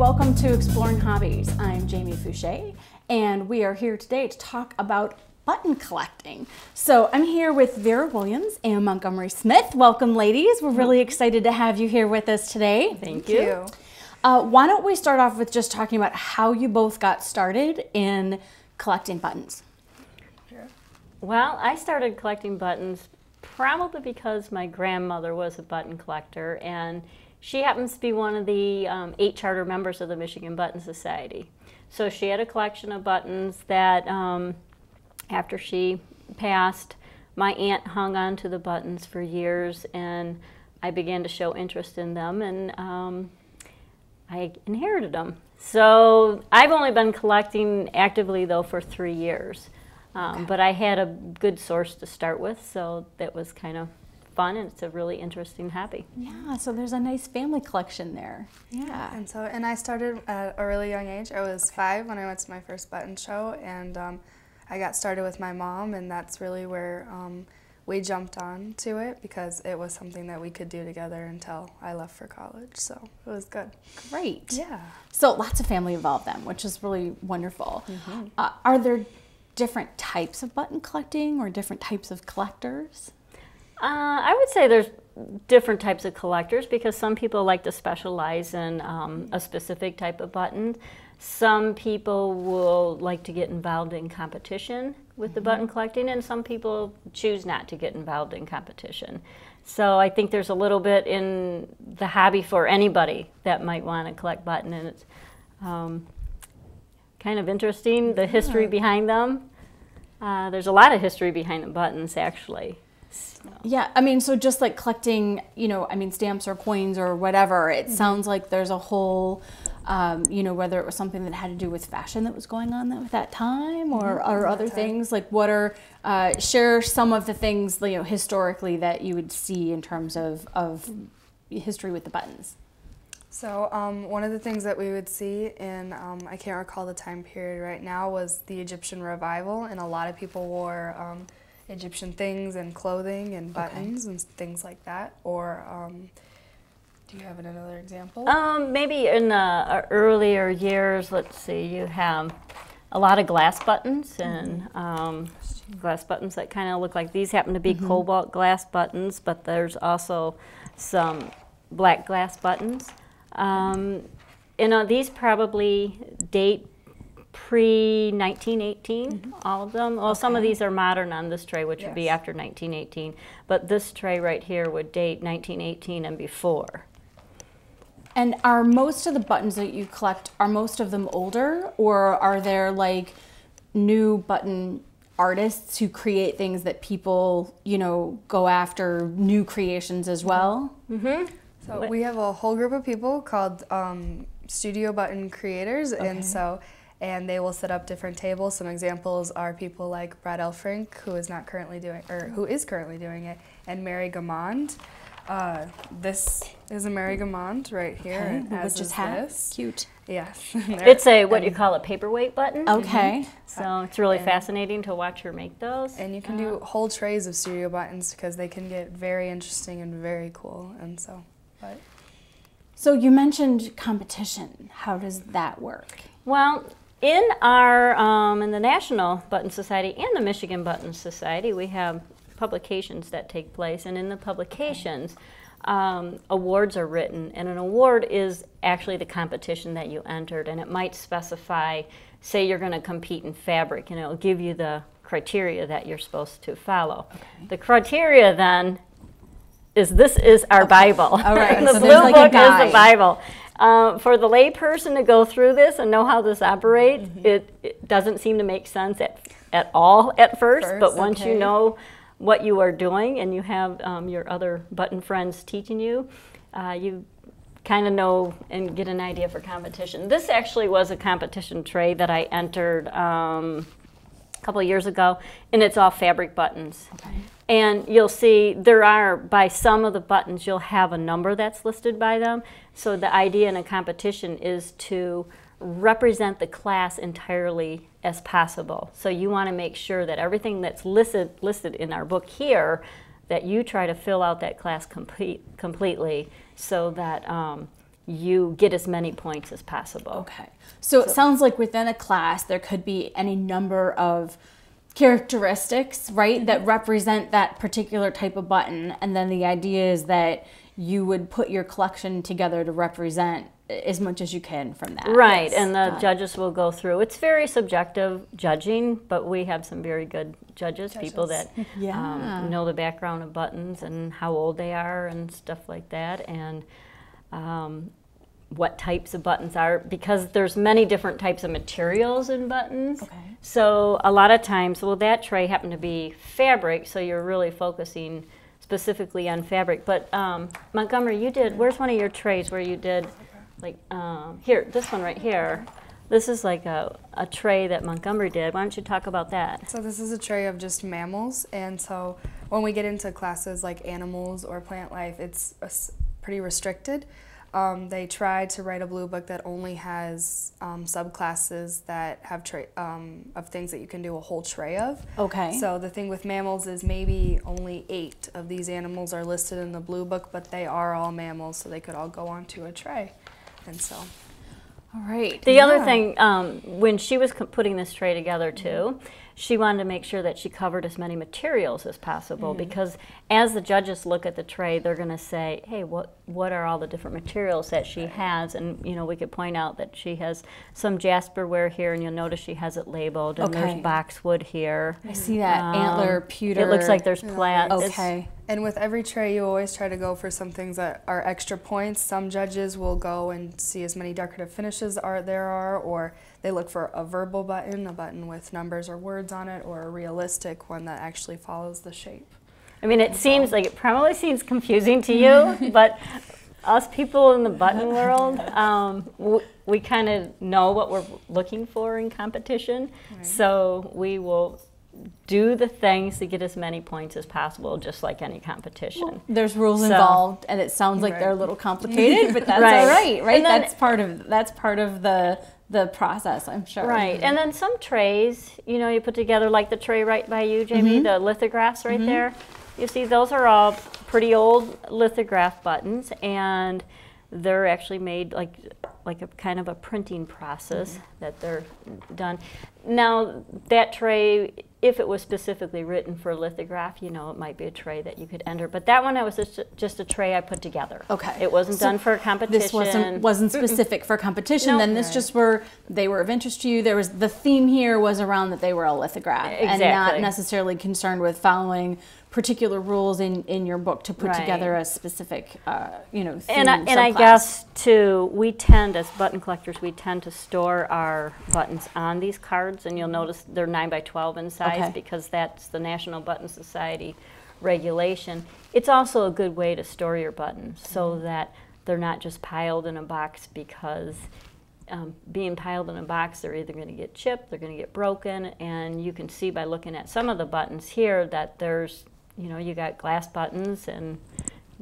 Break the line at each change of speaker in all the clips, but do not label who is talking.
welcome to Exploring Hobbies. I'm Jamie Fouché, and we are here today to talk about button collecting. So I'm here with Vera Williams and Montgomery Smith. Welcome, ladies. We're really excited to have you here with us today.
Thank you.
Why don't we start off with just talking about how you both got started in collecting buttons?
Well, I started collecting buttons probably because my grandmother was a button collector, and she happens to be one of the 8 charter members of the Michigan Button Society. So she had a collection of buttons that after she passed, my aunt hung on to the buttons for years, and I began to show interest in them, and I inherited them. So I've only been collecting actively, though, for 3 years. But I had a good source to start with, so that was kind of fun, and it's a really interesting hobby.
Yeah, so there's a nice family collection there. Yeah.
And I started at a really young age. I was 5 when I went to my first button show, and I got started with my mom, and that's really where we jumped on to it because it was something that we could do together until I left for college, so it was good.
Great.
Yeah.
So lots of family involved then, which is really wonderful. Are there different types of button collecting or different types of collectors?
I would say there's different types of collectors because some people like to specialize in a specific type of button. Some people will like to get involved in competition with the button collecting, and some people choose not to get involved in competition. So I think there's a little bit in the hobby for anybody that might want to collect button, and it's kind of interesting, the history behind them. There's a lot of history behind the buttons, actually. So.
Yeah, I mean, so just like collecting, you know, I mean, stamps or coins or whatever, it sounds like there's a whole, you know, whether it was something that had to do with fashion that was going on at that time or other things, like what are, share some of the things, you know, historically that you would see in terms of history with the buttons.
So one of the things that we would see in, I can't recall the time period right now, was the Egyptian revival, and a lot of people wore Egyptian things and clothing and buttons and things like that. Or do you have another example?
Maybe in the earlier years, let's see, you have a lot of glass buttons and glass buttons that kind of look like these happen to be cobalt glass buttons, but there's also some black glass buttons. You know, these probably date pre-1918, all of them. Well, some of these are modern on this tray, which would be after 1918, but this tray right here would date 1918 and before.
And are most of the buttons that you collect, are most of them older, or are there like new button artists who create things that people, you know, go after new creations as well?
So we have a whole group of people called studio button creators, and they will set up different tables. Some examples are people like Brad Elfrink, who is currently doing it, and Mary Gamond. This is a Mary Gamond right here, as is this.
Cute.
Yes.
It's a what you call a paperweight button.
Okay.
So it's really fascinating to watch her make those.
And you can do whole trays of studio buttons because they can get very interesting and very cool, and so.
So you mentioned competition. How does that work?
Well, in our in the National Button Society and the Michigan Button Society, we have publications that take place, and in the publications, awards are written, and an award is actually the competition that you entered, and it might specify, say you're going to compete in fabric, and it'll give you the criteria that you're supposed to follow. The criteria then this is our Bible.
All right.
The
So
blue book is the Bible. For the lay person to go through this and know how this operates, it doesn't seem to make sense at all at first, but once you know what you are doing and you have your other button friends teaching you, you kind of know and get an idea for competition. This actually was a competition tray that I entered a couple of years ago, and it's all fabric buttons. And you'll see there are, by some of the buttons, you'll have a number that's listed by them. So the idea in a competition is to represent the class entirely as possible. So you want to make sure that everything that's listed in our book here, that you try to fill out that class completely so that you get as many points as possible.
Okay. So it sounds like within a class there could be any number of characteristics, right, that represent that particular type of button, and then the idea is that you would put your collection together to represent as much as you can from that.
Right, and the judges will go through. It's very subjective judging, but we have some very good judges. People that know the background of buttons and how old they are and stuff like that, and what types of buttons are, because there's many different types of materials in buttons.
Okay.
So a lot of times, well, that tray happened to be fabric, so you're really focusing specifically on fabric. But Montgomery, you did, where's one of your trays where you did, like, here, this one right here. This is like a tray that Montgomery did. Why don't you talk about that?
So this is a tray of just mammals, and so when we get into classes like animals or plant life, it's pretty restricted. They tried to write a blue book that only has subclasses that have of things that you can do a whole tray of.
Okay.
So the thing with mammals is maybe only 8 of these animals are listed in the blue book, but they are all mammals, so they could all go onto a tray. And so,
all right.
The other thing, when she was putting this tray together too, she wanted to make sure that she covered as many materials as possible, because as the judges look at the tray, they're going to say, hey, what are all the different materials that she has? And, you know, we could point out that she has some jasperware here, and you'll notice she has it labeled, and there's boxwood here.
I see that, antler, pewter.
It looks like there's plat.
Okay.
And with every tray, you always try to go for some things that are extra points. Some judges will go and see as many decorative finishes there are, or they look for a verbal button, a button with numbers or words on it, or a realistic one that actually follows the shape.
I mean, it probably seems confusing to you, but us people in the button world, we kind of know what we're looking for in competition, so we will do the things to get as many points as possible, just like any competition.
Well, there's rules involved, and it sounds like they're a little complicated, but that's all right, right? Then, that's part of the process, I'm sure.
Right, and then some trays, you know, you put together, like the tray right by you, Jamie, the lithographs right there. You see, those are all pretty old lithograph buttons, and they're actually made like a kind of a printing process that they're done. Now, that tray, if it was specifically written for lithograph, you know, it might be a tray that you could enter. But that one, was just a tray I put together. Okay. It wasn't done for a competition.
This wasn't specific for competition. Then this just they were of interest to you. There was the theme here was around that they were a lithograph, and not necessarily concerned with following particular rules in your book to put together a specific, you know, theme.
And I guess too, we tend, as button collectors, we tend to store our buttons on these cards, and you'll notice they're 9 by 12 in size because that's the National Button Society regulation. It's also a good way to store your buttons so that they're not just piled in a box, because being piled in a box, they're either going to get chipped, they're going to get broken, and you can see by looking at some of the buttons here that there's, you know, you got glass buttons and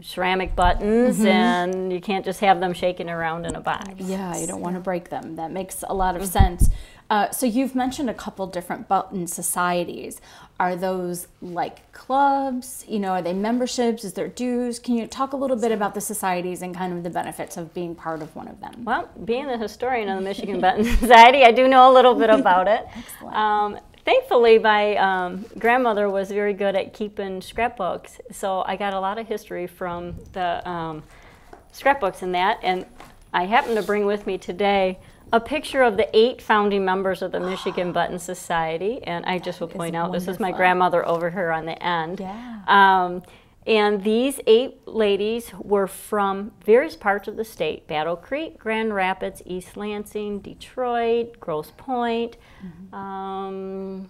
ceramic buttons, and you can't just have them shaking around in a box.
Yeah, you don't want to break them. That makes a lot of sense. So you've mentioned a couple different button societies. Are those like clubs? You know, are they memberships? Is there dues? Can you talk a little bit about the societies and kind of the benefits of being part of one of them?
Well, being the historian of the Michigan Button Society, I do know a little bit about it. Excellent. Thankfully, my grandmother was very good at keeping scrapbooks, so I got a lot of history from the scrapbooks and that, and I happen to bring with me today a picture of the 8 founding members of the Michigan Button Society, and I just will point out, this is my grandmother over here on the end. Yeah. And these 8 ladies were from various parts of the state: Battle Creek, Grand Rapids, East Lansing, Detroit, Grosse Pointe, and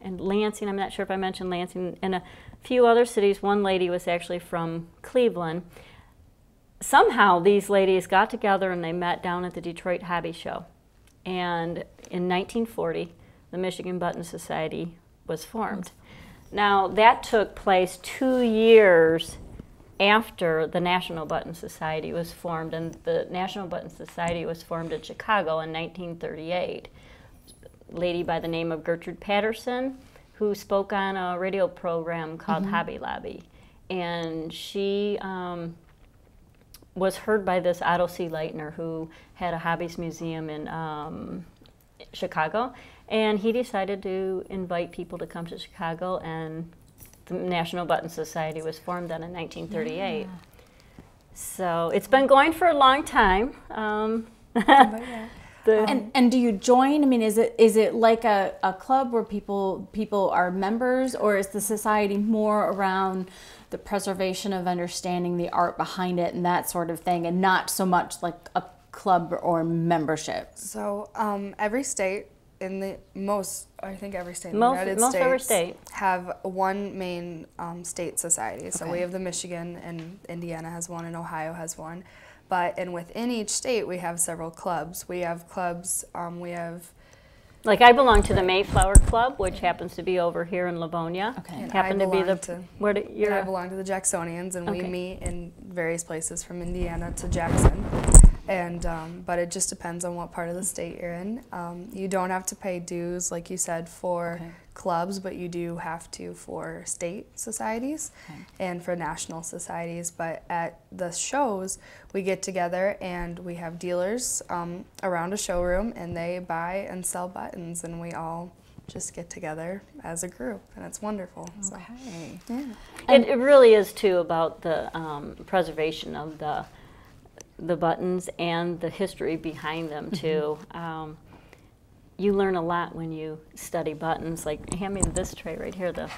Lansing. I'm not sure if I mentioned Lansing, and a few other cities. One lady was actually from Cleveland. Somehow these ladies got together and they met down at the Detroit Hobby Show. And in 1940, the Michigan Button Society was formed. Now, that took place 2 years after the National Button Society was formed, and the National Button Society was formed in Chicago in 1938. A lady by the name of Gertrude Patterson, who spoke on a radio program called Hobby Lobby. And she was heard by this Otto C. Leitner, who had a Hobbies museum in Chicago, and he decided to invite people to come to Chicago, and the National Button Society was formed then in 1938. Yeah. So it's been going for a long time.
And do you join? I mean, is it like a club where people are members, or is the society more around the preservation of understanding the art behind it and that sort of thing, and not so much like a club or membership?
So every state in the I think every state in the United States have one main state society. So we have the Michigan, and Indiana has one, and Ohio has one. And within each state, we have several clubs. We have clubs,
like I belong to the Mayflower Club, which happens to be over here in Livonia.
Okay. And
I belong
to the Jacksonians, and we meet in various places from Indiana to Jackson. And but it just depends on what part of the state you're in. You don't have to pay dues, like you said, for clubs, but you do have to for state societies and for national societies. But at the shows, we get together and we have dealers around a showroom, and they buy and sell buttons, and we all just get together as a group, and it's wonderful.
Okay.
So, yeah.
It really is too about the preservation of the buttons and the history behind them too. You learn a lot when you study buttons. Like, hand me this tray right here, the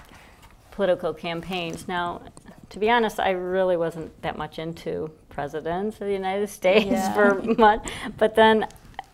political campaigns. Now, to be honest, I really wasn't that much into presidents of the United States for much, but then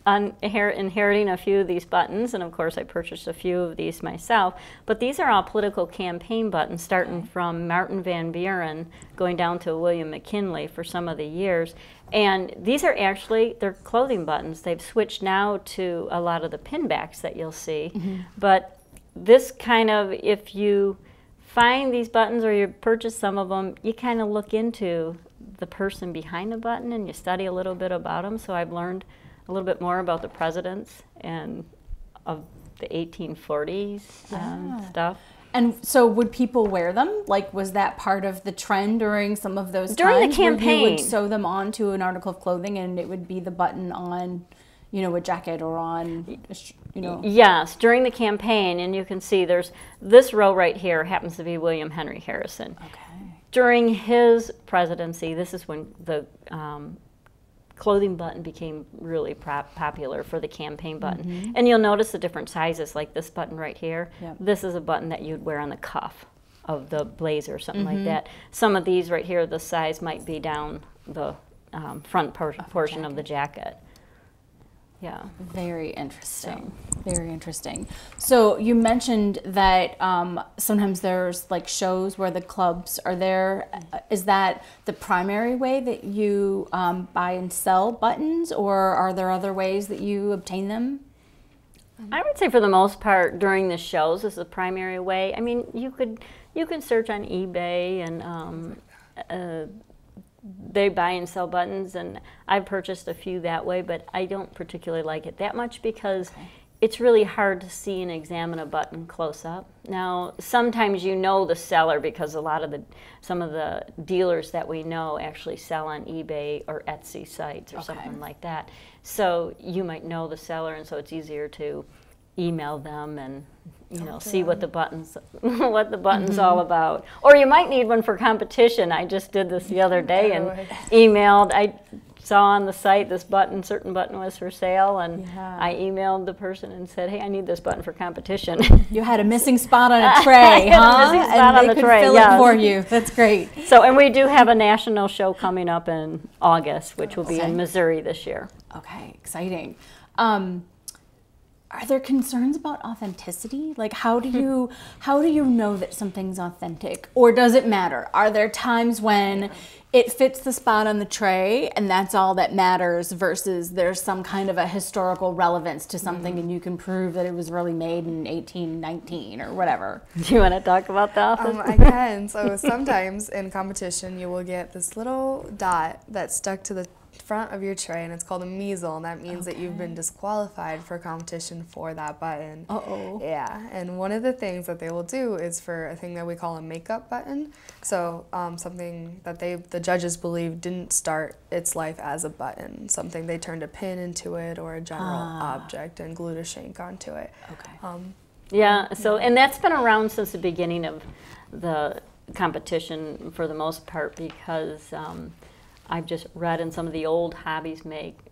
inheriting a few of these buttons, and of course I purchased a few of these myself, but these are all political campaign buttons, starting from Martin Van Buren going down to William McKinley for some of the years. And these are actually, they're clothing buttons. They've switched now to a lot of the pinbacks that you'll see. But this kind of, if you find these buttons or you purchase some of them, you kind of look into the person behind the button and you study a little bit about them. So I've learned a little bit more about the presidents and of the 1840s stuff.
And so would people wear them? Like, was that part of the trend during some of those
during
times?
The campaign.
Where you would sew them onto an article of clothing and it would be the button on, you know, a jacket or on, you know?
Yes, during the campaign. And you can see there's this row right here happens to be William Henry Harrison.
Okay.
During his presidency, this is when the clothing button became really popular for the campaign button. And you'll notice the different sizes, like this button right here. This is a button that you'd wear on the cuff of the blazer or something like that. Some of these right here, the size might be down the front portion of the jacket. Yeah.
Very interesting. Very interesting. So you mentioned that sometimes there's like shows where the clubs are there. Is that the primary way that you buy and sell buttons, or are there other ways that you obtain them?
I would say for the most part during the shows is the primary way. I mean, you can search on eBay and they buy and sell buttons, and I've purchased a few that way, but I don't particularly like it that much because it's really hard to see and examine a button close up. Now, sometimes you know the seller because some of the dealers that we know actually sell on eBay or Etsy sites or something like that. So you might know the seller, and so it's easier to email them and see what the buttons all about. Or you might need one for competition. I just did this the other day and emailed. I saw on the site this certain button was for sale, and I emailed the person and said, "Hey, I need this button for competition."
You had a missing spot on a tray, huh?
And they could fill
it for you. That's great.
So, and we do have a national show coming up in August, which will be in Missouri this year.
Okay, exciting. Are there concerns about authenticity? Like, how do you know that something's authentic, or does it matter? Are there times when it fits the spot on the tray and that's all that matters, versus there's some kind of a historical relevance to something and you can prove that it was really made in 1819 or whatever?
Do you want to talk about that?
I can. So sometimes in competition you will get this little dot that's stuck to the front of your tray, and it's called a measle, and that means that you've been disqualified for competition for that button. Yeah, and one of the things that they will do is for a thing that we call a makeup button. So something that the judges believe didn't start its life as a button, something they turned a pin into it or a general object and glued a shank onto it.
Okay.
Yeah, so, and that's been around since the beginning of the competition for the most part, because I've just read in some of the old Hobbies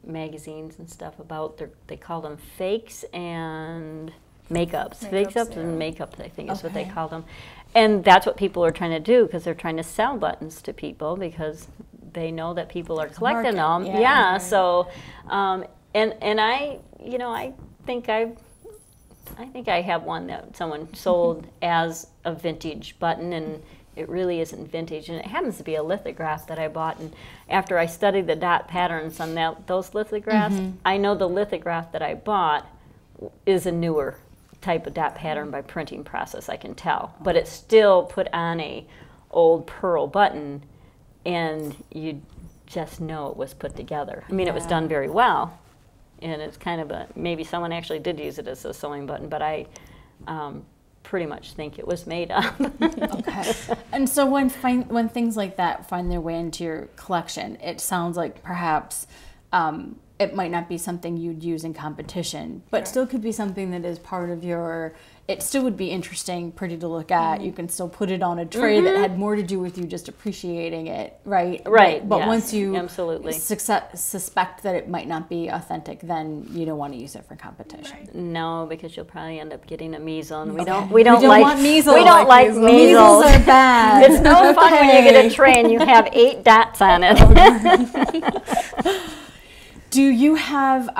magazines and stuff about, they call them fakes and makeups. Fakes up and makeups, I think is what they call them. And that's what people are trying to do, because they're trying to sell buttons to people because they know that people are collecting them. Yeah, so, and I, you know, I think I have one that someone sold as a vintage button, and it really isn't vintage, and it happens to be a lithograph that I bought. And after I studied the dot patterns on those lithographs, I know the lithograph that I bought is a newer type of dot pattern by printing process, I can tell. But it's still put on a old pearl button, and you just know it was put together. I mean, it was done very well, and it's kind of maybe someone actually did use it as a sewing button, but I pretty much think it was made up.
Okay. And so when things like that find their way into your collection, it sounds like perhaps it might not be something you'd use in competition, but still could be something that is part of your, it still would be interesting, pretty to look at. You can still put it on a tray that had more to do with you just appreciating it, right?
Right.
But
yes,
once you
absolutely
suspect that it might not be authentic, then you don't want to use it for competition.
No, because you'll probably end up getting a measle, and we
Okay.
don't
want measles.
We don't like measles.
Measles are bad.
It's no fun when you get a tray and you have 8 dots on it.
Do you have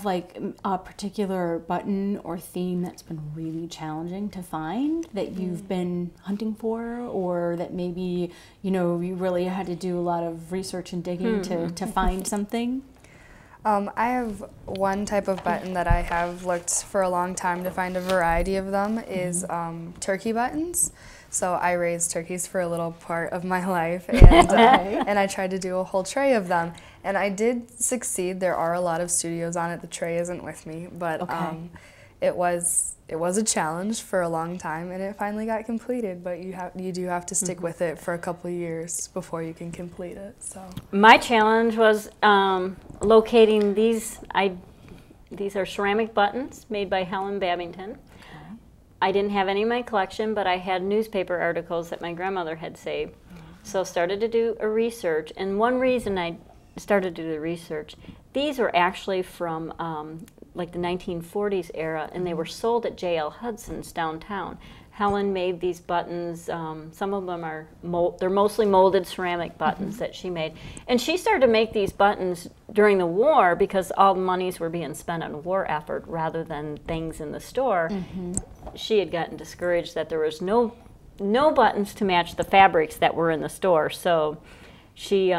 like a particular button or theme that's been really challenging to find that you've been hunting for, or that maybe, you know, you really had to do a lot of research and digging to find something?
I have one type of button that I have looked for a long time to find a variety of them is turkey buttons. So I raised turkeys for a little part of my life, and, and I tried to do a whole tray of them. And I did succeed. There are a lot of studios on it. The tray isn't with me, but it was a challenge for a long time, and it finally got completed. But you do have to stick with it for a couple of years before you can complete it. So
my challenge was locating these. These are ceramic buttons made by Helen Babington. I didn't have any in my collection, but I had newspaper articles that my grandmother had saved. So started to do a research, and one reason I started to do the research, these were actually from like the 1940s era, and they were sold at J.L. Hudson's downtown. Helen made these buttons. Some of them are they're mostly molded ceramic buttons that she made, and she started to make these buttons during the war because all the monies were being spent on war effort rather than things in the store. She had gotten discouraged that there was no buttons to match the fabrics that were in the store, so she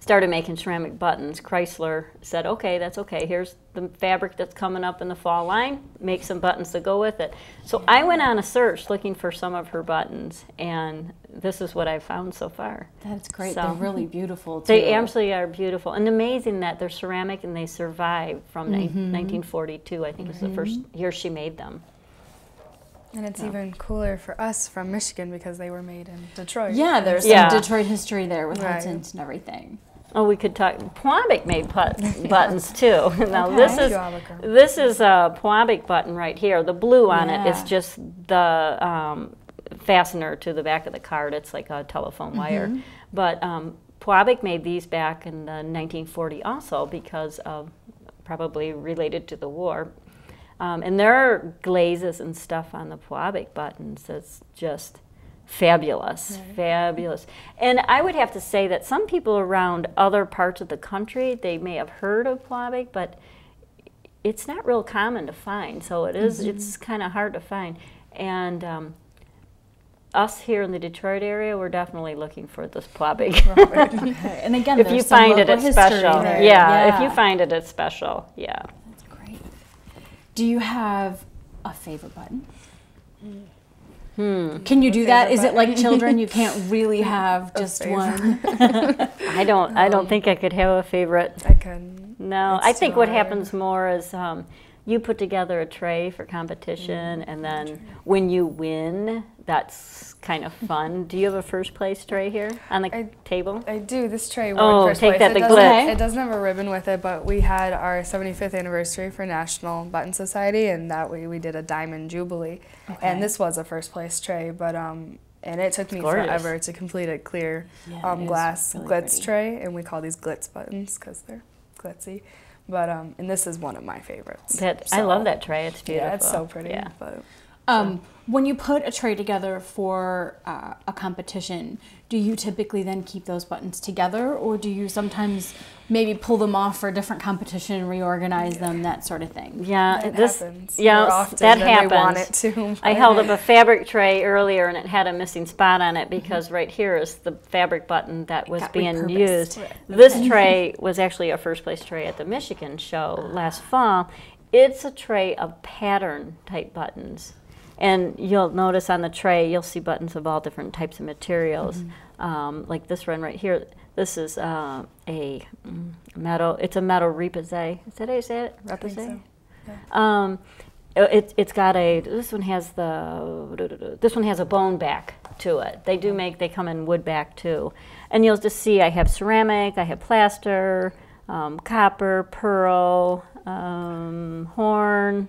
started making ceramic buttons. Chrysler said, okay, that's okay. Here's the fabric that's coming up in the fall line. Make some buttons to go with it. So I went on a search looking for some of her buttons, and this is what I've found so far.
That's great.
So,
they're really beautiful, too.
They absolutely are beautiful. And amazing that they're ceramic and they survived from 1942. I think it's the first year she made them.
And it's even cooler for us from Michigan because they were made in Detroit.
Yeah, there's some Detroit history there with Hudson's and everything.
Oh, we could talk. Pwabic made buttons too. Now this is a Pwabic button right here. The blue on it is just the fastener to the back of the card. It's like a telephone wire. But Pwabic made these back in 1940 also because of probably related to the war. And there are glazes and stuff on the Pwabic buttons that's just fabulous, fabulous. And I would have to say that some people around other parts of the country, they may have heard of Pwabic, but it's not real common to find. So it is, it's kind of hard to find. And us here in the Detroit area, we're definitely looking for this Pwabic.
Okay. And again,
if you find it, it's special. If you find it, it's special. Yeah.
That's great. Do you have a favorite button? Can you do that? Is it like children? You can't really have just one.
I don't think I could have a favorite.
I couldn't.
No, I think what happens more is you put together a tray for competition, and then when you win, that's kind of fun. Do you have a first place tray here on the table?
I do. This tray won first place. It doesn't have a ribbon with it, but we had our 75th anniversary for National Button Society, and that we did a diamond jubilee. And this was a first place tray, but and it took me forever to complete a clear glass really glitz tray, and we call these glitz buttons because they're glitzy. But and this is one of my favorites.
I love that tray. It's beautiful.
Yeah, it's so pretty.
Yeah.
But,
when you put a tray together for a competition, do you typically then keep those buttons together, or do you sometimes maybe pull them off for a different competition and reorganize them, that sort of thing?
Yeah,
that happens.
Yeah,
more often
that
than
happens.
They want it to.
I held up a fabric tray earlier, and it had a missing spot on it because right here is the fabric button that was being used.
Right.
This tray was actually a first place tray at the Michigan show last fall. It's a tray of pattern type buttons. And you'll notice on the tray, you'll see buttons of all different types of materials. Like this one right here, this is a metal, it's a metal repoussé. Is that how you say it? Repoussé?
So. Yeah.
It's got this one has a bone back to it. They they come in wood back too. And you'll just see I have ceramic, I have plaster, copper, pearl, horn,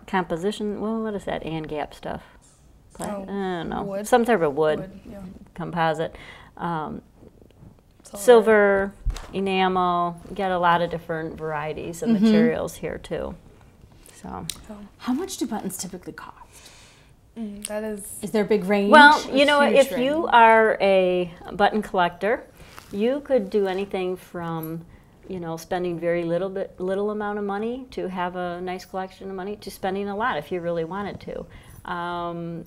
composition, well, what is that and gap stuff? I don't know.
Wood.
Some type of wood
Yeah.
composite. Silver, enamel, you get a lot of different varieties of materials here too. So,
how much do buttons typically cost?
That is
there a big range?
Well, you know, if
range.
you are a button collector, you could do anything from spending very little amount of money to have a nice collection of money to spending a lot if you really wanted to. A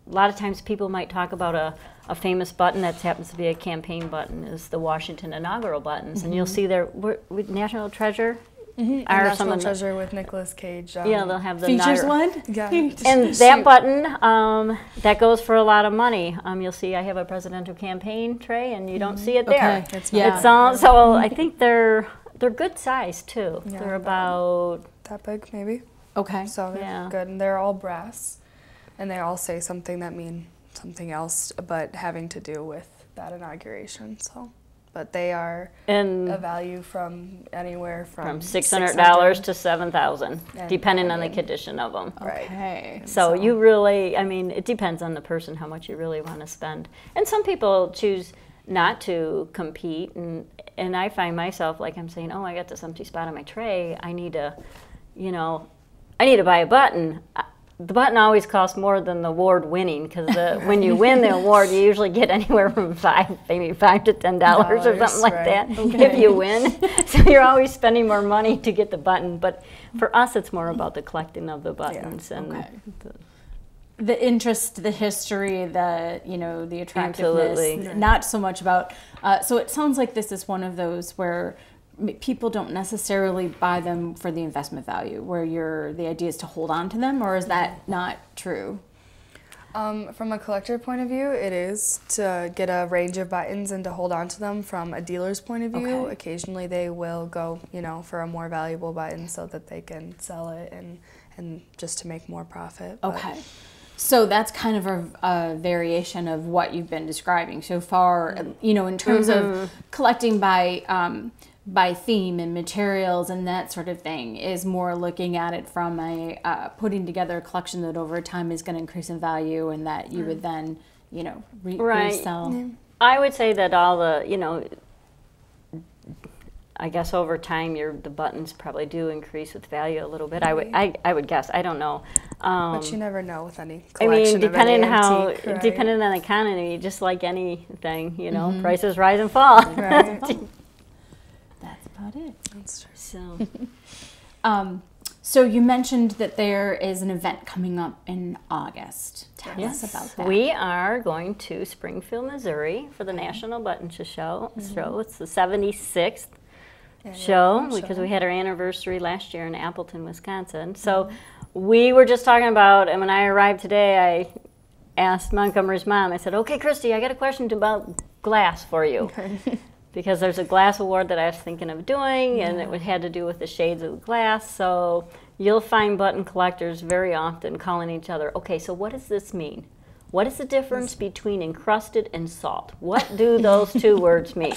lot of times people might talk about a famous button that happens to be a campaign button is the Washington inaugural buttons, and you'll see there with National Treasure.
National Treasure with Nicolas Cage.
Yeah, they'll have the
features one.
Yeah,
and that button that goes for a lot of money. You'll see I have a presidential campaign tray, and you don't see it there.
Okay.
It's all, so I think they're good size too.
Yeah,
they're about
that big, maybe.
Okay.
So they're good, and they're all brass, and they all say something that mean something else, but having to do with that inauguration. So. But they are a value from anywhere from
$600 to $7,000, depending on the condition of them.
Right.
Okay.
So you really, I mean, it depends on the person how much you really want to spend. And some people choose not to compete, and I find myself like I'm saying, oh, I got this empty spot on my tray. I need to, buy a button. The button always costs more than the award winning because when you win the award, you usually get anywhere from maybe $5 to $10 or something like that if you win. So you're always spending more money to get the button. But for us, it's more about the collecting of the buttons and
the interest, the history, the attractiveness.
Absolutely.
Not so much about. So it sounds like this is one of those where people don't necessarily buy them for the investment value, where the idea is to hold on to them, or is that not true?
From a collector point of view, it is to get a range of buttons and to hold on to them. From a dealer's point of view, occasionally they will go, for a more valuable button so that they can sell it and just to make more profit.
Okay. So that's kind of a variation of what you've been describing so far, in terms of collecting by theme and materials and that sort of thing, is more looking at it from putting together a collection that over time is going to increase in value and that you would then, resell. Yeah.
I would say that all the, I guess over time the buttons probably do increase with value a little bit. I would guess. I don't know.
But you never know with any collection.
I mean, depending on the economy, just like anything, prices rise and fall.
Right.
That's about it.
That's true.
So,
so you mentioned that there is an event coming up in August. Tell us about that.
We are going to Springfield, Missouri for the National Button Show. It's the 76th show because we had our anniversary last year in Appleton, Wisconsin. So we were just talking about, and when I arrived today, I asked Montgomery's mom, I said, okay, Christy, I got a question about glass for you. because there's a glass award that I was thinking of doing, and it had to do with the shades of the glass. So you'll find button collectors very often calling each other, okay, so what does this mean? What is the difference between encrusted and salt? What do those two words mean?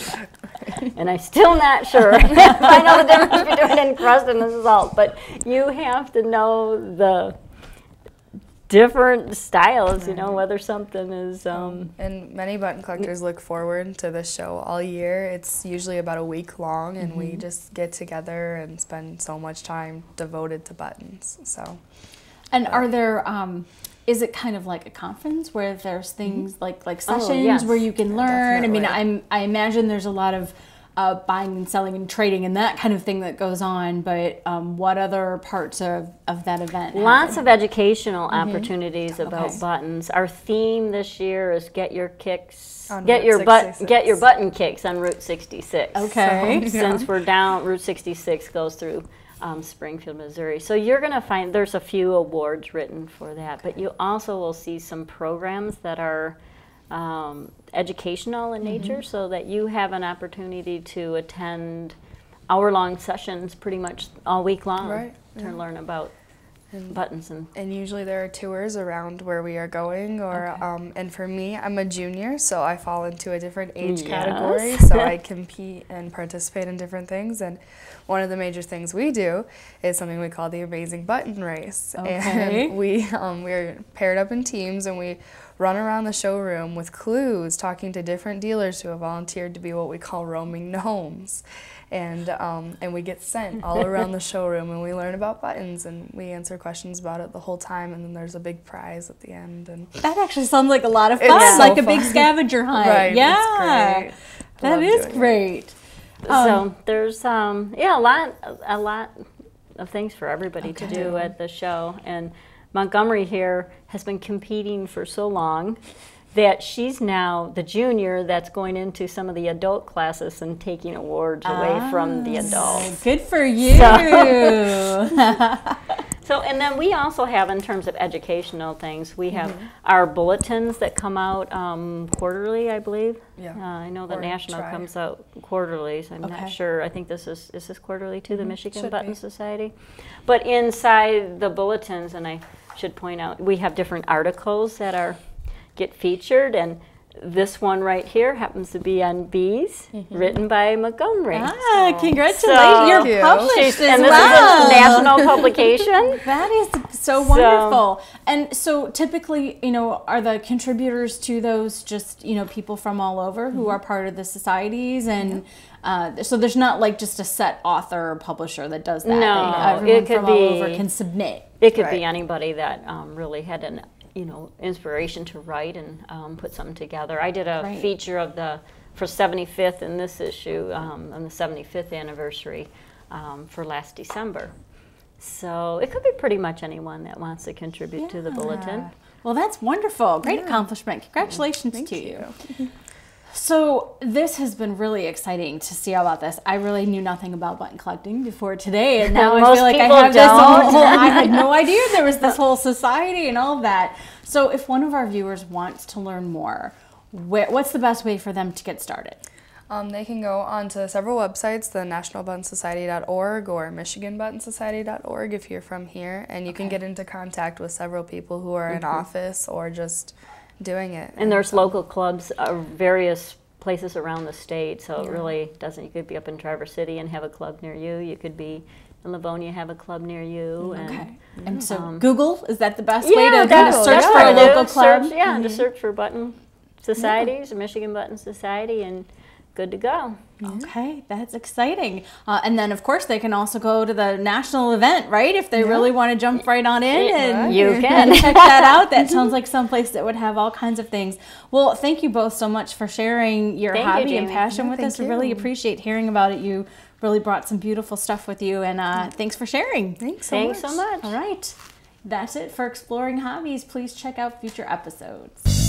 And I'm still not sure if I know the difference between encrusted and salt, but you have to know the different styles, you know, whether something is...
And many button collectors look forward to this show all year. It's usually about a week long, and we just get together and spend so much time devoted to buttons. So,
and are there... is it kind of like a conference where there's things like sessions where you can learn?
Definitely.
I mean, I imagine there's a lot of buying and selling and trading and that kind of thing that goes on, but what other parts of that event?
Lots of educational opportunities about buttons. Our theme this year is get your kicks, get your button kicks on Route 66.
Okay.
So, since we're down, Route 66 goes through Springfield, Missouri. So you're going to find there's a few awards written for that, but you also will see some programs that are educational in nature, so that you have an opportunity to attend hour-long sessions pretty much all week long to learn about buttons.
And usually there are tours around where we are going, or and for me, I'm a junior, so I fall into a different age category, so I compete and participate in different things. And one of the major things we do is something we call the Amazing Button Race. And we're paired up in teams, and we run around the showroom with clues, talking to different dealers who have volunteered to be what we call roaming gnomes. And we get sent all around the showroom, and we learn about buttons, and we answer questions about it the whole time, and then there's a big prize at the end. And
that actually sounds like a lot of fun, like a big scavenger hunt.
Right,
yeah,
it's great.
That is great.
So there's a lot of things for everybody to do at the show, and Montgomery here has been competing for so long that she's now the junior that's going into some of the adult classes and taking awards away from the adults.
Good for you.
So, and then we also have, in terms of educational things, we have our bulletins that come out quarterly, I believe.
Yeah.
I know the National comes out quarterly, so I'm not sure. I think this is this quarterly too, the Michigan Button Society? But inside the bulletins, and I should point out, we have different articles that get featured, and this one right here happens to be on bees, written by Montgomery.
Congratulations!
So,
You're published
and this is a national publication.
That is so wonderful. And so typically, are the contributors to those just, people from all over who are part of the societies? And so there's not like just a set author or publisher that does that.
No,
everyone from all over can submit.
It could be anybody that really had an inspiration to write and put something together. I did a feature for 75th in this issue, on the 75th anniversary for last December. So it could be pretty much anyone that wants to contribute to the bulletin.
Well, that's wonderful. Great accomplishment. Congratulations to you. So this has been really exciting to see all about this. I really knew nothing about button collecting before today, and now I feel like I have this whole, I had no idea there was this whole society and all of that. So if one of our viewers wants to learn more, what's the best way for them to get started?
They can go onto several websites, the nationalbuttonsociety.org or michiganbuttonsociety.org if you're from here, and you can get into contact with several people who are in office or just doing it.
And there's local clubs, various places around the state, so it really doesn't, you could be up in Traverse City and have a club near you, you could be in Livonia, have a club near you.
And so Google, is that the best way to kind of search for a local club?
To search for button societies, Michigan Button Society, and good to go.
Okay, that's exciting. And then, of course, they can also go to the national event, right? If they really want to jump right on in and
you can
check that out. That sounds like someplace that would have all kinds of things. Well, thank you both so much for sharing your hobby and passion with us. We really appreciate hearing about it. You really brought some beautiful stuff with you, and thanks for sharing.
Thanks so much.
All right, that's it for Exploring Hobbies. Please check out future episodes.